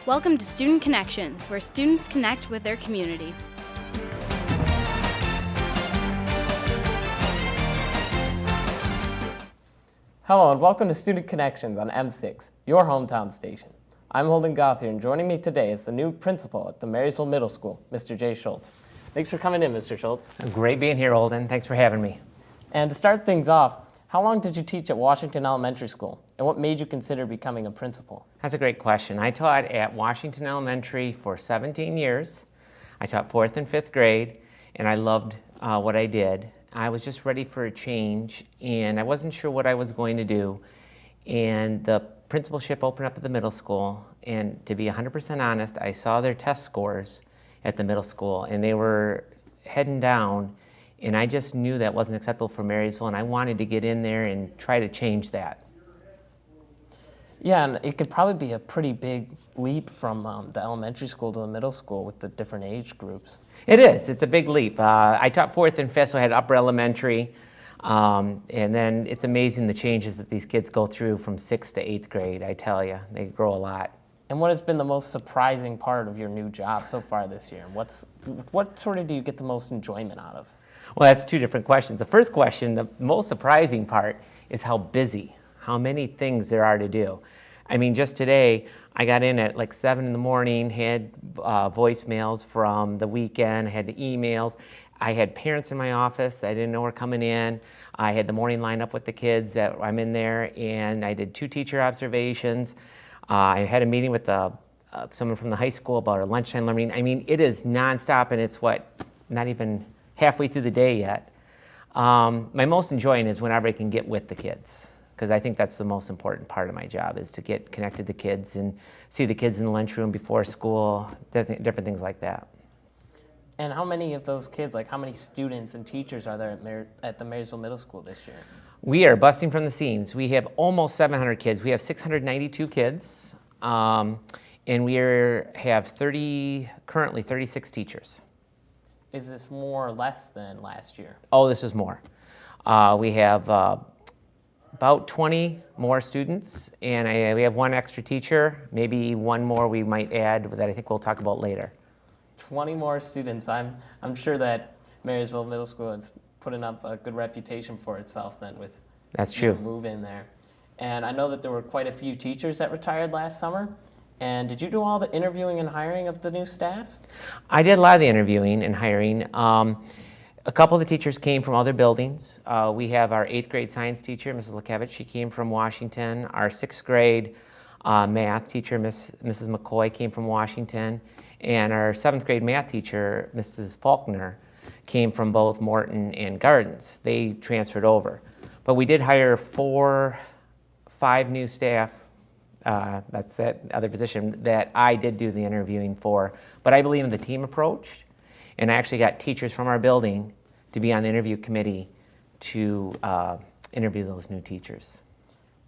Welcome to Student Connections, where students connect with their community. Hello and welcome to Student Connections on M6, your hometown station. I'm Holden Gothier, and joining me today is the new principal at the Marysville Middle School, Mr. Jay Schultz. Thanks for coming in, Mr. Schultz. Great being here, Holden. Thanks for having me. And to start things off, how long did you teach at Washington Elementary School, and what made you consider becoming a principal? That's a great question. I taught at Washington Elementary for 17 years. I taught 4th and 5th grade, and I loved what I did. I was just ready for a change, and I wasn't sure what I was going to do. And the principalship opened up at the middle school, and to be 100% honest, I saw their test scores at the middle school, and they were heading down, and I just knew that wasn't acceptable for Marysville, and I wanted to get in there and try to change that. Yeah, and it could probably be a pretty big leap from the elementary school to the middle school with the different age groups. It is. It's a big leap. I taught 4th and 5th, so I had upper elementary, and then it's amazing the changes that these kids go through from 6th to 8th grade, I tell you. They grow a lot. And what has been the most surprising part of your new job so far this year? What sort of do you get the most enjoyment out of? Well, that's two different questions. The first question, the most surprising part, is how busy, how many things there are to do. I mean, just today, I got in at like 7 in the morning, had voicemails from the weekend, had the emails. I had parents in my office that I didn't know were coming in. I had the morning lineup with the kids that I'm in there, and I did 2 teacher observations. I had a meeting with someone from the high school about our lunchtime learning. I mean, it is nonstop, and it's not even halfway through the day yet. My most enjoying is whenever I can get with the kids, because I think that's the most important part of my job, is to get connected to kids and see the kids in the lunchroom before school, different things like that. And how many of those kids, like how many students and teachers are there at the Marysville Middle School this year? We are busting from the seams. We have almost 700 kids. We have 692 kids, and we have currently 36 teachers. Is this more or less than last year? Oh, this is more. We have about 20 more students, and we have 1 extra teacher, maybe 1 more we might add that I think we'll talk about later. 20 more students. I'm sure that Marysville Middle School is putting up a good reputation for itself then with That's true. Move in there. And I know that there were quite a few teachers that retired last summer. And did you do all the interviewing and hiring of the new staff? I did a lot of the interviewing and hiring. A couple of the teachers came from other buildings. We have our 8th grade science teacher, Mrs. Lekevich. She came from Washington. Our 6th grade math teacher, Mrs. McCoy, came from Washington. And our 7th grade math teacher, Mrs. Faulkner, came from both Morton and Gardens. They transferred over. But we did hire 5 new staff. That's that other position that I did do the interviewing for. But I believe in the team approach, and I actually got teachers from our building to be on the interview committee to interview those new teachers.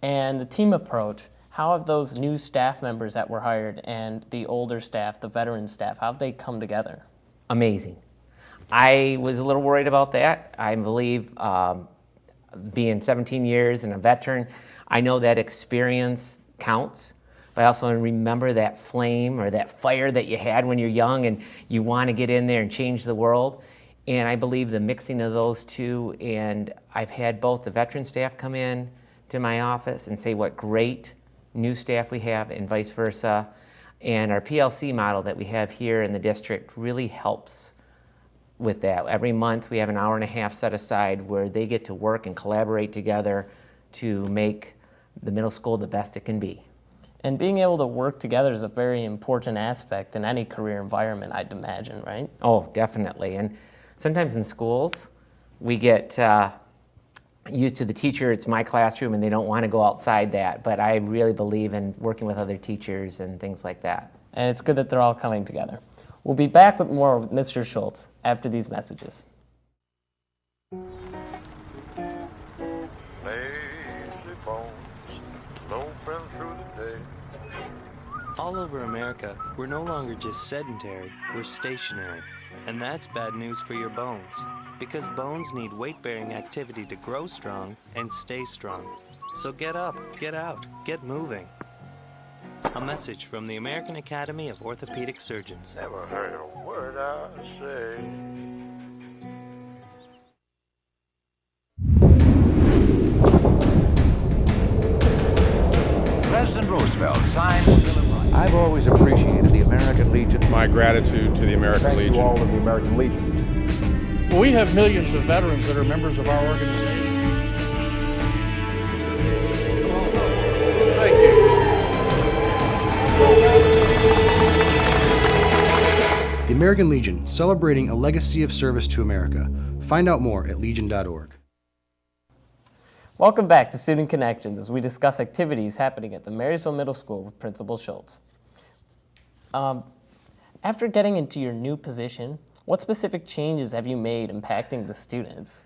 And the team approach, how have those new staff members that were hired and the older staff, the veteran staff, how have they come together? Amazing. I was a little worried about that. I believe being 17 years and a veteran, I know that experience counts, but I also remember that flame or that fire that you had when you're young and you want to get in there and change the world. And I believe the mixing of those two, and I've had both the veteran staff come in to my office and say what great new staff we have and vice versa. And our PLC model that we have here in the district really helps with that. Every month we have an hour and a half set aside where they get to work and collaborate together to make the middle school the best it can be. And being able to work together is a very important aspect in any career environment, I'd imagine, right? Oh, definitely. And sometimes in schools, we get used to the teacher, it's my classroom, and they don't want to go outside that. But I really believe in working with other teachers and things like that. And it's good that they're all coming together. We'll be back with more of Mr. Schultz after these messages. All over America, we're no longer just sedentary, we're stationary. And that's bad news for your bones, because bones need weight-bearing activity to grow strong and stay strong. So get up, get out, get moving. A message from the American Academy of Orthopedic Surgeons. Never heard a word I say. President Roosevelt signed the Bill of Rights. I've always appreciated the American Legion. My gratitude to the American Legion. Thank you all of the American Legion. We have millions of veterans that are members of our organization. Thank you. The American Legion, celebrating a legacy of service to America. Find out more at legion.org. Welcome back to Student Connections as we discuss activities happening at the Marysville Middle School with Principal Schultz. After getting into your new position, what specific changes have you made impacting the students?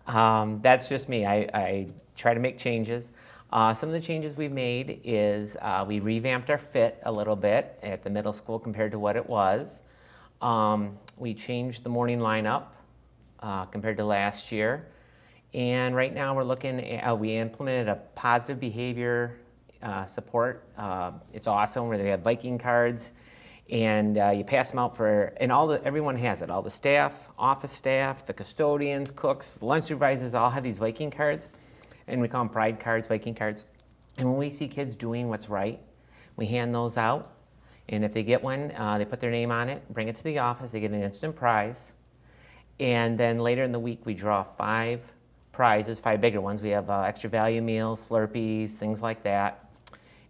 That's just me. I try to make changes. Some of the changes we've made is we revamped our fit a little bit at the middle school compared to what it was. We changed the morning lineup compared to last year. And right now we're looking at, we implemented a positive behavior support. It's awesome where they have Viking cards and you pass them out for, and everyone has it. All the staff, office staff, the custodians, cooks, lunch supervisors all have these Viking cards. And we call them pride cards, Viking cards. And when we see kids doing what's right, we hand those out. And if they get one, they put their name on it, bring it to the office, they get an instant prize. And then later in the week, we draw 5 prizes, 5 bigger ones. We have extra value meals, Slurpees, things like that.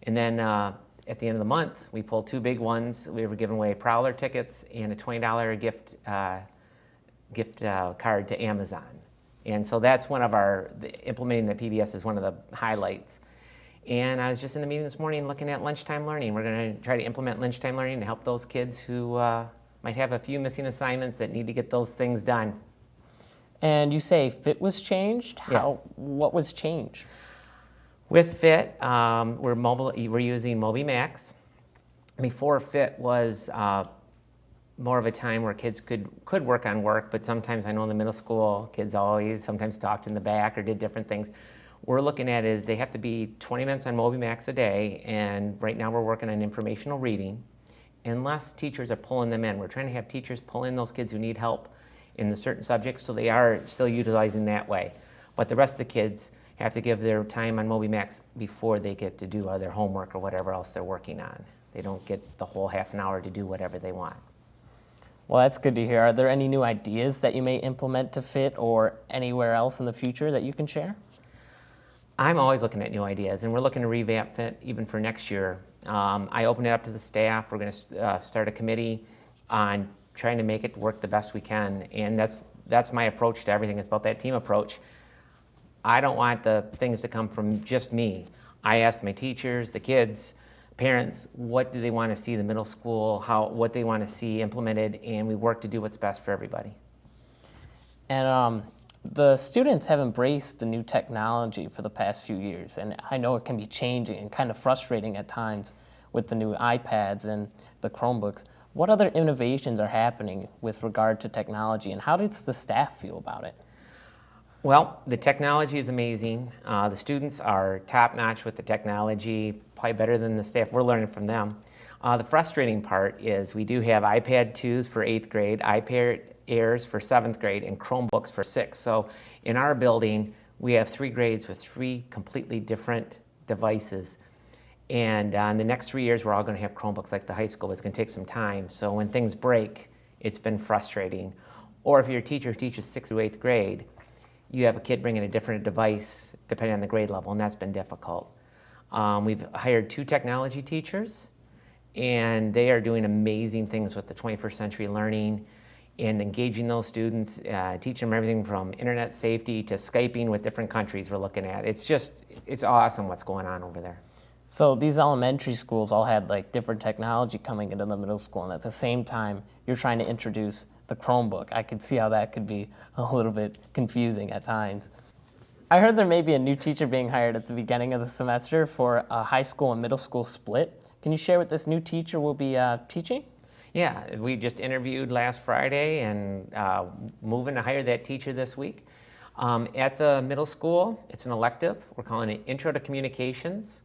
And then at the end of the month, we pull 2 big ones. We were giving away Prowler tickets and a $20 gift card to Amazon. And so that's one of implementing the PBS is one of the highlights. And I was just in the meeting this morning looking at lunchtime learning. We're going to try to implement lunchtime learning to help those kids who might have a few missing assignments that need to get those things done. And you say FIT was changed? Yes. What was changed? With FIT, we're using MobiMax. Before FIT was more of a time where kids could work on work, but sometimes I know in the middle school, kids sometimes talked in the back or did different things. We're looking at is they have to be 20 minutes on MobiMax a day, and right now we're working on informational reading. Unless teachers are pulling them in, we're trying to have teachers pull in those kids who need help in the certain subjects, so they are still utilizing that way. But the rest of the kids have to give their time on MobiMax before they get to do their homework or whatever else they're working on. They don't get the whole half an hour to do whatever they want. Well, that's good to hear. Are there any new ideas that you may implement to FIT or anywhere else in the future that you can share? I'm always looking at new ideas, and we're looking to revamp FIT even for next year. I opened it up to the staff. We're going to start a committee on trying to make it work the best we can, and that's my approach to everything. It's about that team approach. I don't want the things to come from just me. I ask my teachers, the kids, parents, what do they want to see in the middle school, what they want to see implemented, and we work to do what's best for everybody. And the students have embraced the new technology for the past few years, and I know it can be changing and kind of frustrating at times with the new iPads and the Chromebooks. What other innovations are happening with regard to technology, and how does the staff feel about it? Well, the technology is amazing. The students are top-notch with the technology, probably better than the staff. We're learning from them. The frustrating part is we do have iPad 2s for 8th grade, iPad Airs for 7th grade, and Chromebooks for 6th. So in our building, we have 3 grades with 3 completely different devices. And in the next 3 years, we're all going to have Chromebooks like the high school. It's going to take some time. So when things break, it's been frustrating. Or if your teacher teaches 6th through 8th grade, you have a kid bringing a different device depending on the grade level, and that's been difficult. We've hired 2 technology teachers, and they are doing amazing things with the 21st century learning and engaging those students, teaching them everything from internet safety to Skyping with different countries we're looking at. It's awesome what's going on over there. So these elementary schools all had like different technology coming into the middle school, and at the same time, you're trying to introduce the Chromebook. I could see how that could be a little bit confusing at times. I heard there may be a new teacher being hired at the beginning of the semester for a high school and middle school split. Can you share what this new teacher will be teaching? Yeah, we just interviewed last Friday and moving to hire that teacher this week. At the middle school, it's an elective. We're calling it Intro to Communications.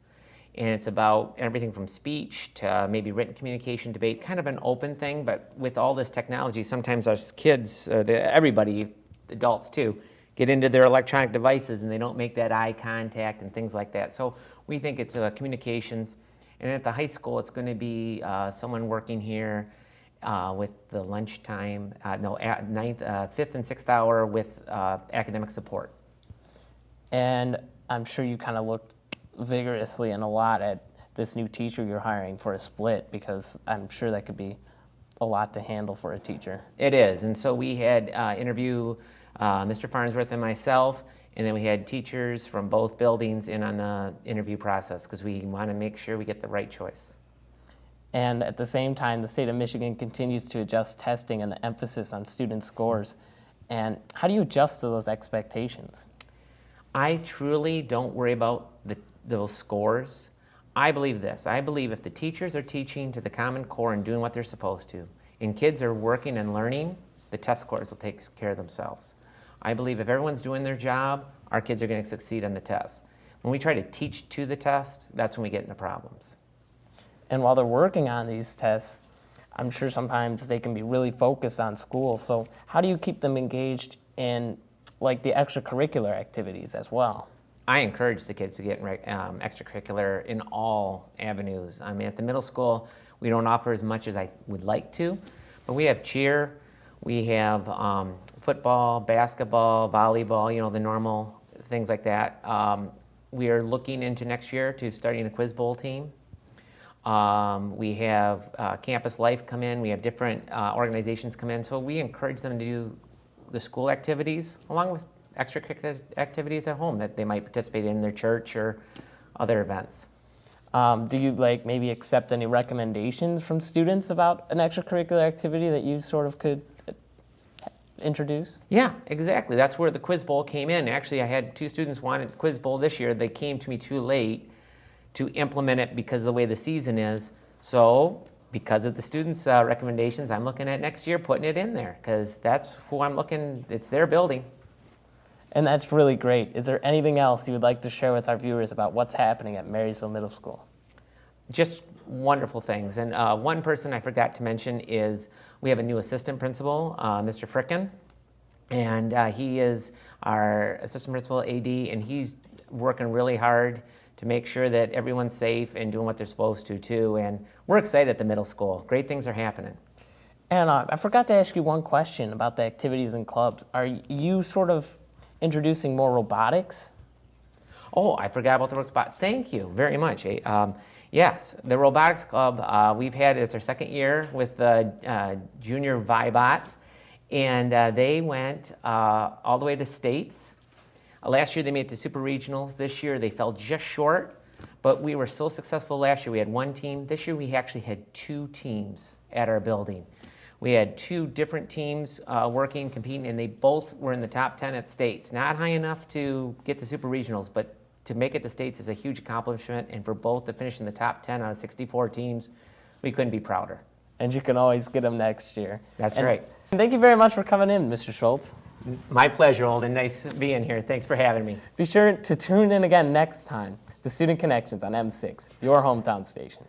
And it's about everything from speech to maybe written communication, debate, kind of an open thing. But with all this technology, sometimes our kids, everybody, adults too, get into their electronic devices and they don't make that eye contact and things like that. So we think it's communications. And at the high school, it's going to be someone working here with the lunchtime, fifth and sixth hour with academic support. And I'm sure you kind of looked vigorously and a lot at this new teacher you're hiring for a split, because I'm sure that could be a lot to handle for a teacher. It is, and so we had interview Mr. Farnsworth and myself, and then we had teachers from both buildings in on the interview process because we want to make sure we get the right choice. And at the same time, the state of Michigan continues to adjust testing and the emphasis on student scores. And how do you adjust to those expectations? I truly don't worry about those scores. I believe this. I believe if the teachers are teaching to the Common Core and doing what they're supposed to, and kids are working and learning, the test scores will take care of themselves. I believe if everyone's doing their job, our kids are going to succeed on the test. When we try to teach to the test, that's when we get into problems. And while they're working on these tests, I'm sure sometimes they can be really focused on school. So how do you keep them engaged in like the extracurricular activities as well? I encourage the kids to get extracurricular in all avenues. I mean, at the middle school, we don't offer as much as I would like to, but we have cheer, we have football, basketball, volleyball, the normal things like that. We are looking into next year to starting a quiz bowl team. We have Campus Life come in, we have different organizations come in, so we encourage them to do the school activities along with extracurricular activities at home that they might participate in their church or other events. Do you maybe accept any recommendations from students about an extracurricular activity that you sort of could introduce? Yeah, exactly. That's where the quiz bowl came in. Actually, I had 2 students wanted quiz bowl this year. They came to me too late to implement it because of the way the season is. So because of the students' recommendations, I'm looking at next year putting it in there because that's who I'm looking, it's their building. And that's really great. Is there anything else you would like to share with our viewers about what's happening at Marysville Middle School? Just wonderful things. And one person I forgot to mention is we have a new assistant principal, Mr. Frickin, and he is our assistant principal AD, and he's working really hard to make sure that everyone's safe and doing what they're supposed to too. And we're excited at the middle school. Great things are happening. And I forgot to ask you one question about the activities and clubs. Are you sort of introducing more robotics? Oh, I forgot about the robotics. Thank you very much. Yes, the robotics club we've had, it's our second year with the junior Vibots, and they went all the way to states. Last year they made it to super regionals. This year they fell just short, but we were so successful last year. We had one team. This year we actually had 2 teams at our building. We had 2 different teams working, competing, and they both were in the top 10 at states. Not high enough to get to super regionals, but to make it to states is a huge accomplishment, and for both to finish in the top 10 out of 64 teams, we couldn't be prouder. And you can always get them next year. That's right. And thank you very much for coming in, Mr. Schultz. My pleasure, Holden. Nice being here. Thanks for having me. Be sure to tune in again next time to Student Connections on M6, your hometown station.